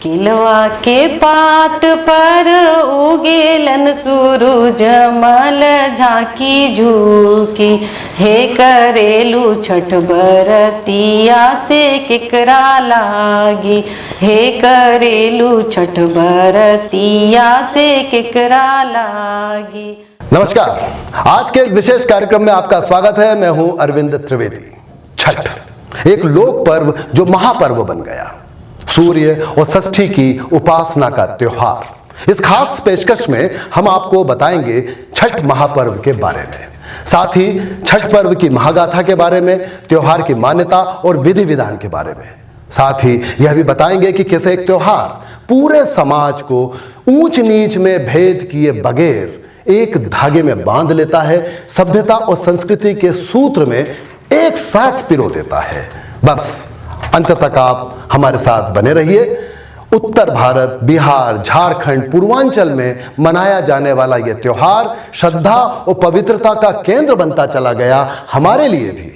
किलवा के पात पर उगेलन सूरज मल झांकी झूकी। हे करेलू छठ बरतिया से केकरा लागी। हे करेलू छठ बरतिया से केकरा लागी। नमस्कार, आज के इस विशेष कार्यक्रम में आपका स्वागत है। मैं हूं अरविंद त्रिवेदी। छठ एक लोक पर्व जो महापर्व बन गया, सूर्य और षष्ठी की उपासना का त्योहार। इस खास पेशकश में हम आपको बताएंगे छठ महापर्व के बारे में, साथ ही छठ पर्व की महागाथा के बारे में, त्योहार की मान्यता और विधि विधान के बारे में। साथ ही यह भी बताएंगे कि कैसे एक त्योहार पूरे समाज को ऊंच नीच में भेद किए बगैर एक धागे में बांध लेता है, सभ्यता और संस्कृति के सूत्र में एक साथ पिरो देता है। बस अंत तक आप हमारे साथ बने रहिए। उत्तर भारत, बिहार, झारखंड, पूर्वांचल में मनाया जाने वाला यह त्योहार श्रद्धा और पवित्रता का केंद्र बनता चला गया, हमारे लिए भी,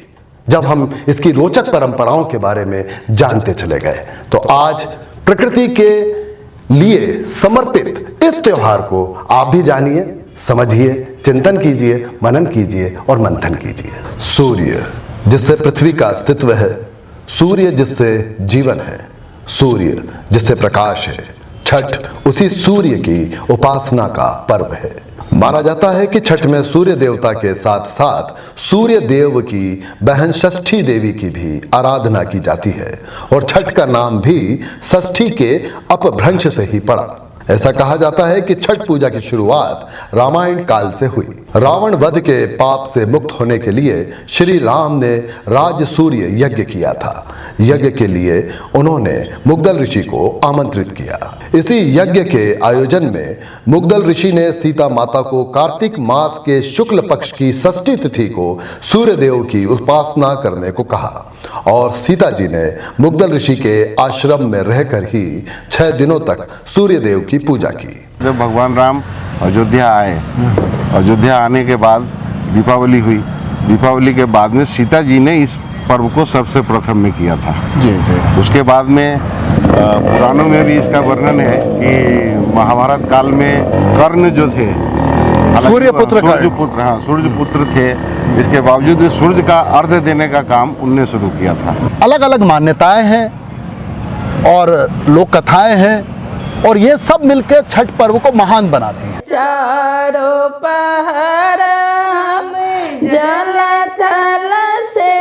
जब हम इसकी रोचक परंपराओं के बारे में जानते चले गए। तो आज प्रकृति के लिए समर्पित इस त्योहार को आप भी जानिए, समझिए, चिंतन कीजिए, मनन कीजिए और मंथन कीजिए। सूर्य जिससे पृथ्वी का अस्तित्व है, सूर्य जिससे जीवन है, सूर्य जिससे प्रकाश है। छठ उसी सूर्य की उपासना का पर्व है। माना जाता है कि छठ में सूर्य देवता के साथ साथ सूर्य देव की बहन षष्ठी देवी की भी आराधना की जाती है और छठ का नाम भी षष्ठी के अपभ्रंश से ही पड़ा। ऐसा कहा जाता है कि छठ पूजा की शुरुआत रामायण काल से हुई। रावण वध के पाप से मुक्त होने के लिए श्री राम ने राज सूर्य यज्ञ किया था। यज्ञ के लिए उन्होंने मुग्दल ऋषि को आमंत्रित किया। इसी यज्ञ के आयोजन में मुग्दल ऋषि ने सीता माता को कार्तिक मास के शुक्ल पक्ष की षष्ठी तिथि को सूर्य देव की उपासना करने को कहा और सीता जी ने मुग्दल ऋषि के आश्रम में रहकर ही 6 दिनों तक सूर्य देव की पूजा की। जब भगवान राम अयोध्या आए, अयोध्या आने के बाद दीपावली हुई। दीपावली के बाद में सीता जी ने इस पर्व को सबसे प्रथम में किया था। जी जी। उसके बाद में पुराणों में भी इसका वर्णन है कि महाभारत काल में कर्ण जो थे, सूर्य पुत्र थे, इसके बावजूद भी सूर्य का अर्घ देने का काम उनने शुरू किया था। अलग अलग मान्यताएं हैं और लोक कथाएं हैं और ये सब मिलकर छठ पर्व को महान बनाती हैं। चारों पहर जल थल से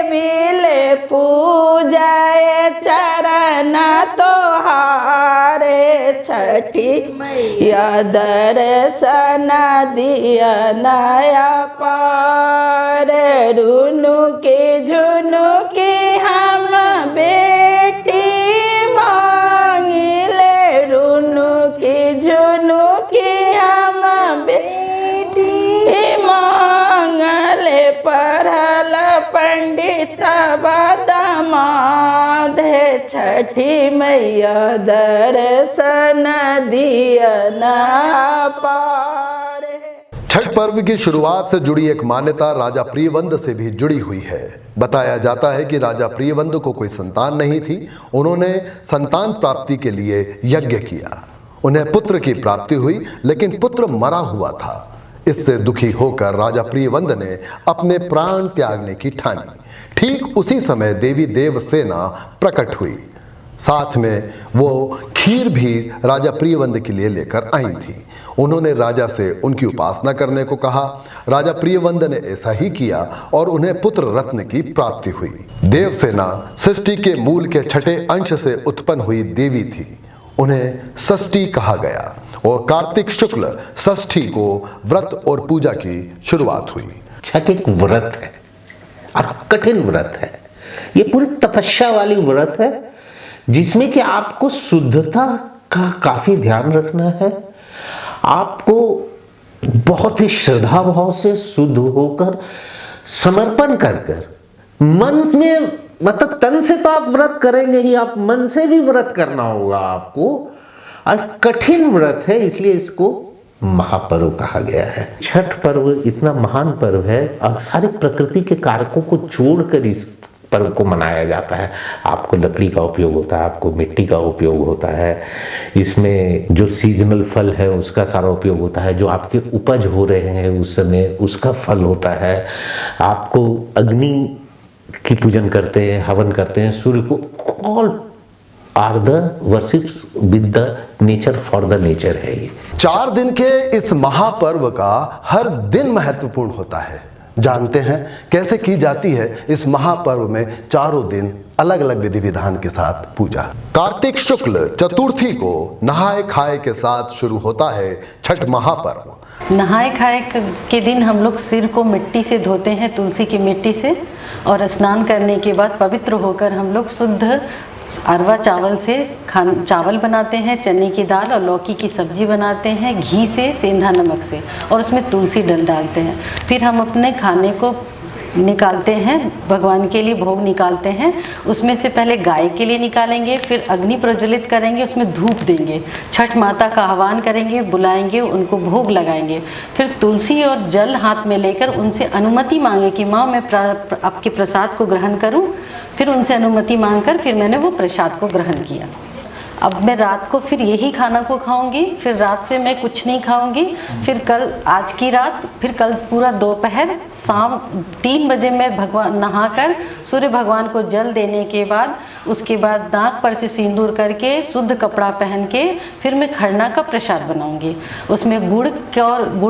मिले पूजाए चरण तोहारे। छठी मैया दर्शन दिया नया पार। रुनु के झुनु के हम बेटी मांगिले। रुनु के झुनु के हम बेटी मांगले। पढ़ल पंडित बदमाद। छठी मैया दर्शन दिया ना पारे। छठ पर्व की शुरुआत से जुड़ी एक मान्यता राजा प्रियवंद से भी जुड़ी हुई है। बताया जाता है कि राजा प्रियवंद को कोई संतान नहीं थी। उन्होंने संतान प्राप्ति के लिए यज्ञ किया। उन्हें पुत्र की प्राप्ति हुई, लेकिन पुत्र मरा हुआ था। इससे दुखी होकर राजा प्रियवंद ने अपने प्राण त्यागने की ठानी। ठीक उसी समय देवी देवसेना प्रकट हुई। साथ में वो खीर भी राजा प्रियवंद के लिए लेकर आई थी। उन्होंने राजा से उनकी उपासना करने को कहा। राजा प्रियवंद ने ऐसा ही किया और उन्हें पुत्र रत्न की प्राप्ति हुई। देवसेना सृष्टि के मूल के छठे अंश से उत्पन्न हुई देवी थी। उन्हें षष्ठी कहा गया और कार्तिक शुक्ल षष्ठी को व्रत और पूजा की शुरुआत हुई। छठ एक व्रत है और कठिन व्रत है। ये पूरी तपस्या वाली व्रत है जिसमें कि आपको शुद्धता का काफी ध्यान रखना है। आपको बहुत ही श्रद्धा भाव से शुद्ध होकर समर्पण कर मन में, मतलब तन से तो आप व्रत करेंगे ही, आप मन से भी व्रत करना होगा आपको। और कठिन व्रत है, इसलिए इसको महापर्व कहा गया है। छठ पर्व इतना महान पर्व है और सारी प्रकृति के कारकों को जोड़कर इस पर्व को मनाया जाता है। आपको लकड़ी का उपयोग होता है, आपको मिट्टी का उपयोग होता है, इसमें जो सीजनल फल है उसका सारा उपयोग होता है, जो आपके उपज हो रहे हैं उस समय उसका फल होता है। आपको अग्नि की पूजन करते हैं, हवन करते हैं, सूर्य को। All are the worships with the nature for the nature है ये। 4 दिन के इस महापर्व का हर दिन महत्वपूर्ण होता है। जानते हैं कैसे की जाती है इस महापर्व में चारों दिन अलग अलग विधि विधान के साथ पूजा। कार्तिक शुक्ल चतुर्थी को नहाए खाए के साथ शुरू होता है छठ महापर्व। नहाए खाए के दिन हम लोग सिर को मिट्टी से धोते हैं, तुलसी की मिट्टी से, और स्नान करने के बाद पवित्र होकर हम लोग शुद्ध अरवा चावल से चावल बनाते हैं, चने की दाल और लौकी की सब्जी बनाते हैं, घी से, सेंधा नमक से, और उसमें तुलसी डालते हैं। फिर हम अपने खाने को निकालते हैं, भगवान के लिए भोग निकालते हैं। उसमें से पहले गाय के लिए निकालेंगे, फिर अग्नि प्रज्वलित करेंगे, उसमें धूप देंगे, छठ माता का आह्वान करेंगे, बुलाएंगे, उनको भोग लगाएंगे। फिर तुलसी और जल हाथ में लेकर उनसे अनुमति मांगे कि माँ मैं आपके प्रसाद को ग्रहण करूँ। फिर उनसे अनुमति मांगकर फिर मैंने वो प्रसाद को ग्रहण किया। अब मैं रात को फिर यही खाना को खाऊंगी, फिर रात से मैं कुछ नहीं खाऊंगी। फिर कल, आज की रात, फिर कल पूरा दोपहर, शाम 3 बजे मैं भगवान नहाकर सूर्य भगवान को जल देने के बाद, उसके बाद नाक पर से सिंदूर करके शुद्ध कपड़ा पहन के फिर मैं खरना का प्रसाद बनाऊंगी। उसमें गुड़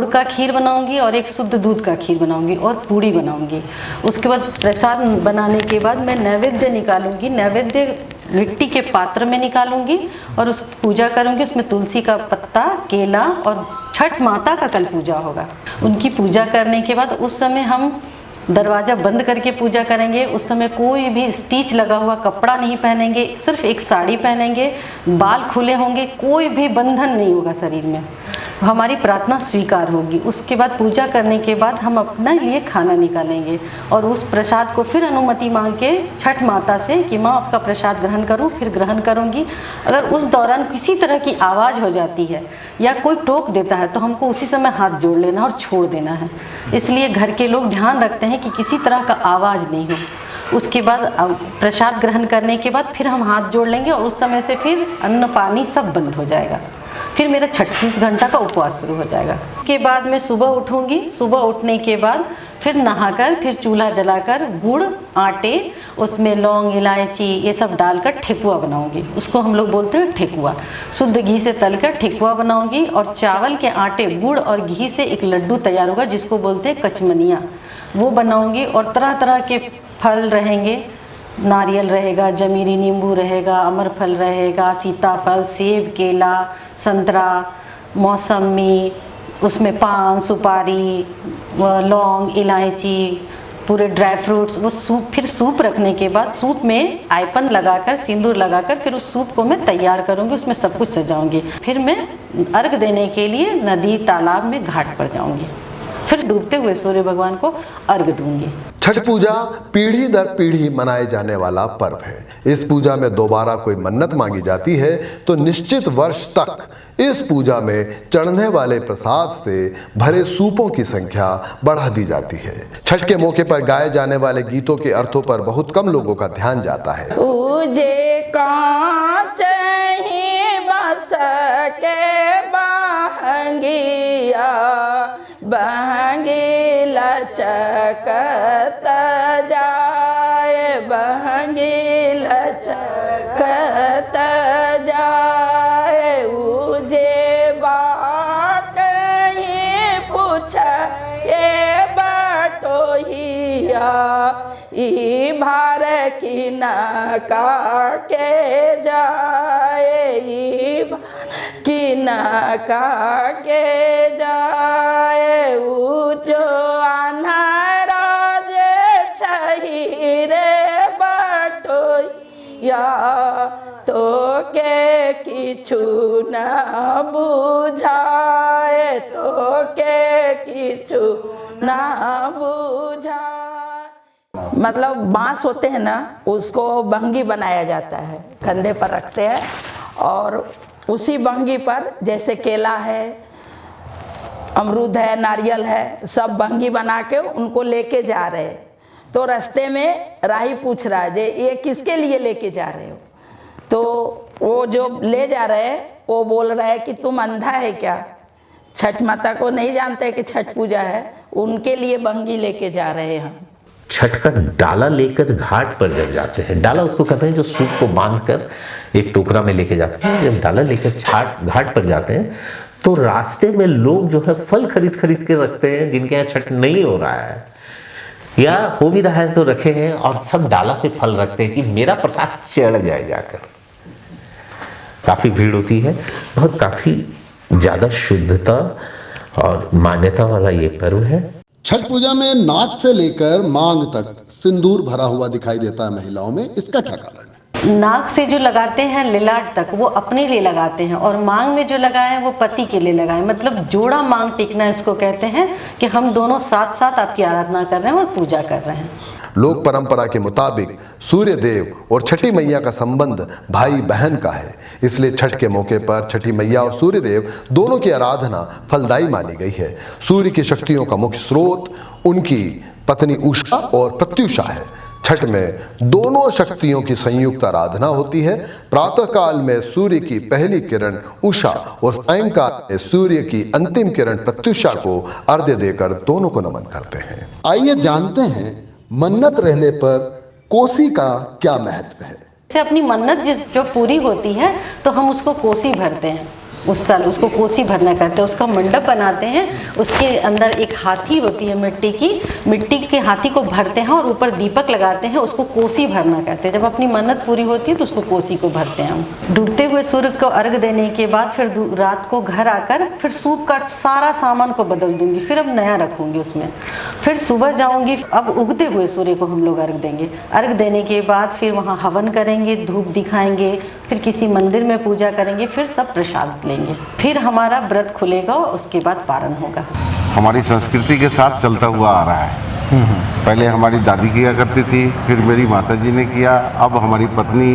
का खीर बनाऊंगी और एक शुद्ध दूध का खीर बनाऊंगी और पूड़ी बनाऊंगी। उसके बाद प्रसाद बनाने के बाद मैं नैवेद्य निकालूंगी। नैवेद्य मिट्टी के पात्र में निकालूंगी और उस पूजा करूंगी। उसमें तुलसी का पत्ता, केला, और छठ माता का कल पूजा होगा। उनकी पूजा करने के बाद उस समय हम दरवाज़ा बंद करके पूजा करेंगे। उस समय कोई भी स्टिच लगा हुआ कपड़ा नहीं पहनेंगे, सिर्फ एक साड़ी पहनेंगे, बाल खुले होंगे, कोई भी बंधन नहीं होगा शरीर में। हमारी प्रार्थना स्वीकार होगी। उसके बाद पूजा करने के बाद हम अपने लिए खाना निकालेंगे और उस प्रसाद को फिर अनुमति मांग के छठ माता से कि माँ आपका प्रसाद ग्रहण करूँ, फिर ग्रहण करूँगी। अगर उस दौरान किसी तरह की आवाज़ हो जाती है या कोई टोक देता है तो हमको उसी समय हाथ जोड़ लेना और छोड़ देना है। इसलिए घर के लोग ध्यान रखते हैं कि किसी तरह का आवाज़ नहीं हो। उसके बाद प्रसाद ग्रहण करने के बाद फिर हम हाथ जोड़ लेंगे और उस समय से फिर अन्न पानी सब बंद हो जाएगा। फिर मेरा 36 घंटा का उपवास शुरू हो जाएगा। इसके बाद मैं सुबह उठूँगी। सुबह उठने के बाद फिर नहाकर फिर चूल्हा जलाकर गुड़, आटे, उसमें लौंग, इलायची ये सब डालकर ठेकुआ बनाऊंगी। उसको हम लोग बोलते हैं ठेकुआ। शुद्ध घी से तलकर ठेकुआ बनाऊंगी और चावल के आटे, गुड़ और घी से एक लड्डू तैयार होगा जिसको बोलते हैं कचमनिया, वो बनाऊंगी। और तरह तरह के फल रहेंगे, नारियल रहेगा, जमीरी नींबू रहेगा, अमरफल रहेगा, सीताफल, सेब, केला, संतरा, मौसमी, उसमें पान, सुपारी, लौंग, इलायची, पूरे ड्राई फ्रूट्स, वो सूप। फिर सूप रखने के बाद सूप में आयपन लगाकर, सिंदूर लगाकर फिर उस सूप को मैं तैयार करूँगी, उसमें सब कुछ सजाऊँगी। फिर मैं अर्घ देने के लिए नदी, तालाब में घाट पर जाऊँगी। फिर डूबते हुए सूर्य भगवान को अर्घ दूंगी। छठ पूजा पीढ़ी दर पीढ़ी मनाए जाने वाला पर्व है। इस पूजा में दोबारा कोई मन्नत मांगी जाती है तो निश्चित वर्ष तक इस पूजा में चढ़ने वाले प्रसाद से भरे सूपों की संख्या बढ़ा दी जाती है। छठ के मौके पर गाए जाने वाले गीतों के अर्थों पर बहुत कम लोगों का ध्यान जाता है। पूजे कांच ही बस के बहंगिया, बहंगी लचकत जाए, बहंगी लचकत जाए। उजे बाट ही पूछ ये बटोहिया, ई भार की नका के जाए, ई कि नका के जाए। जो अन्हरा जे छही रे बटोहिया, तो के किछु न बुझाए, तो के किछु न बुझाए। मतलब बांस होते हैं ना, उसको बहंगी बनाया जाता है, कंधे पर रखते हैं और उसी बहंगी पर जैसे केला है, अमरूद है, नारियल है, सब बहंगी बना के उनको लेके जा रहे। तो रास्ते में राही पूछ रहा है ये किसके लिए लेके जा रहे हो? तो वो जो ले जा रहे हैं वो बोल रहा है कि तुम अंधा है क्या? छठ माता को नहीं जानते कि छठ पूजा है, उनके लिए बंगी लेके जा रहे हैं हम। छठ का डाला लेकर घाट पर जब जाते हैं, डाला उसको कहते हैं जो सूप को बांधकर एक टोकरा में लेके जाते हैं, जब डाला लेकर घाट पर जाते हैं तो रास्ते में लोग जो है फल खरीद खरीद के रखते हैं जिनके यहाँ छठ नहीं हो रहा है या हो भी रहा है तो रखे हैं, और सब डाला पे फल रखते हैं कि मेरा प्रसाद चढ़ जाए जाकर। काफ़ी भीड़ होती है, बहुत काफ़ी ज़्यादा शुद्धता और मान्यता वाला ये पर्व है। छठ पूजा में नाक से लेकर मांग तक सिंदूर भरा हुआ दिखाई देता है महिलाओं में, इसका क्या कारण है? नाक से जो लगाते हैं लिलाट तक वो अपने लिए लगाते हैं, और मांग में जो लगाए वो पति के लिए लगाए, मतलब जोड़ा मांग टिकना इसको कहते हैं कि हम दोनों साथ साथ आपकी आराधना कर रहे हैं और पूजा कर रहे हैं। लोक परंपरा के मुताबिक सूर्य देव और छठी मैया का संबंध भाई बहन का है, इसलिए छठ के मौके पर छठी मैया और सूर्य देव दोनों की आराधना फलदायी मानी गई है। सूर्य की शक्तियों का मुख्य स्रोत उनकी पत्नी उषा और प्रत्युषा है। छठ में दोनों शक्तियों की संयुक्त आराधना होती है। प्रातः काल में सूर्य की पहली किरण उषा और सायंकाल में सूर्य की अंतिम किरण प्रत्युषा को अर्घ्य देकर दोनों को नमन करते हैं। आइए जानते हैं मन्नत रहने पर कोसी का क्या महत्व है। से अपनी मन्नत जो पूरी होती है तो हम उसको कोसी भरते हैं, उस साल उसको कोसी भरना कहते हैं। उसका मंडप बनाते हैं, उसके अंदर एक हाथी होती है मिट्टी के हाथी को भरते हैं और ऊपर दीपक लगाते हैं, उसको कोसी भरना कहते हैं। जब अपनी मन्नत पूरी होती है तो उसको कोसी को भरते हैं हम। डूबते हुए सूर्य को अर्घ देने के बाद फिर रात को घर आकर फिर सूप का सारा सामान को बदल दूंगी, फिर अब नया रखूंगी उसमें। फिर सुबह जाऊंगी, अब उगते हुए सूर्य को हम लोग अर्घ देंगे। अर्घ देने के बाद फिर वहाँ हवन करेंगे, धूप दिखाएंगे, फिर किसी मंदिर में पूजा करेंगे, फिर सब प्रसाद लेंगे, फिर हमारा व्रत खुलेगा और उसके बाद पारण होगा। हमारी संस्कृति के साथ चलता हुआ आ रहा है। पहले हमारी दादी किया करती थी, फिर मेरी माताजी ने किया, अब हमारी पत्नी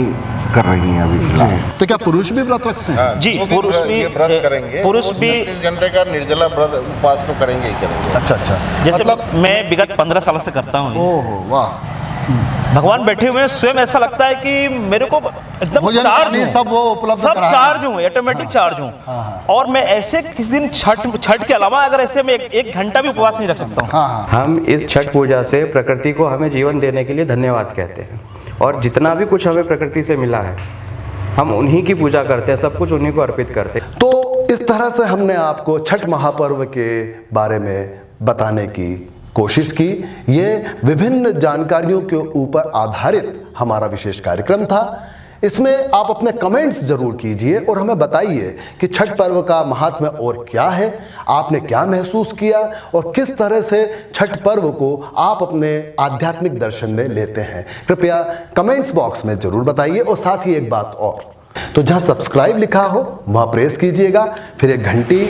कर रही हैं अभी फिलहाल। तो क्या पुरुष भी व्रत रखते हैं? जी, पुरुष भी व्रत करेंगे, पुरुष भी 29 घंटे का निर्जला व्रत उपवास तो करेंगे ही करेंगे। अच्छा, जैसे मैं विगत 15 सालों से करता हूँ। ओहो वाह। भगवान बैठे हुए हैं, स्वयं ऐसा लगता है कि मेरे को एकदम चार्ज हूँ, सब वो उपलब्ध सब करा चार्ज हूँ, ऑटोमेटिक चार्ज हूँ। और मैं ऐसे किसी दिन छठ के अलावा अगर ऐसे में एक घंटा भी उपवास नहीं रख सकता हूँ। हम इस छठ पूजा से प्रकृति को हमें जीवन देने के लिए धन्यवाद कहते हैं, और जितना भी कुछ हमें प्रकृति से मिला है हम उन्हीं की पूजा करते हैं, सब कुछ उन्हीं को अर्पित करते हैं। तो इस तरह से हमने आपको छठ महापर्व के बारे में बताने की कोशिश की। ये विभिन्न जानकारियों के ऊपर आधारित हमारा विशेष कार्यक्रम था। इसमें आप अपने कमेंट्स जरूर कीजिए और हमें बताइए कि छठ पर्व का महात्म्य और क्या है, आपने क्या महसूस किया और किस तरह से छठ पर्व को आप अपने आध्यात्मिक दर्शन में लेते हैं। कृपया कमेंट्स बॉक्स में जरूर बताइए। और साथ ही एक बात और, तो जहां सब्सक्राइब लिखा हो वहां प्रेस कीजिएगा, फिर एक घंटी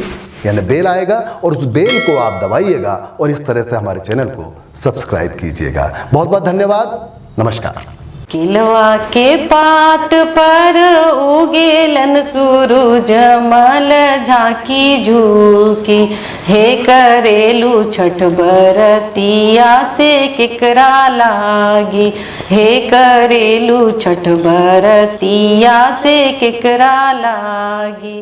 यानी बेल आएगा और उस बेल को आप दबाइएगा और इस तरह से हमारे चैनल को सब्सक्राइब कीजिएगा। बहुत बहुत धन्यवाद, नमस्कार। किलवा के पात पर उगेलन सूरज मल झांकी झूकी, हे करेलू छठ बरतिया से केकरा लागी, हे करेलू छठ बरतिया से केकरा लागी।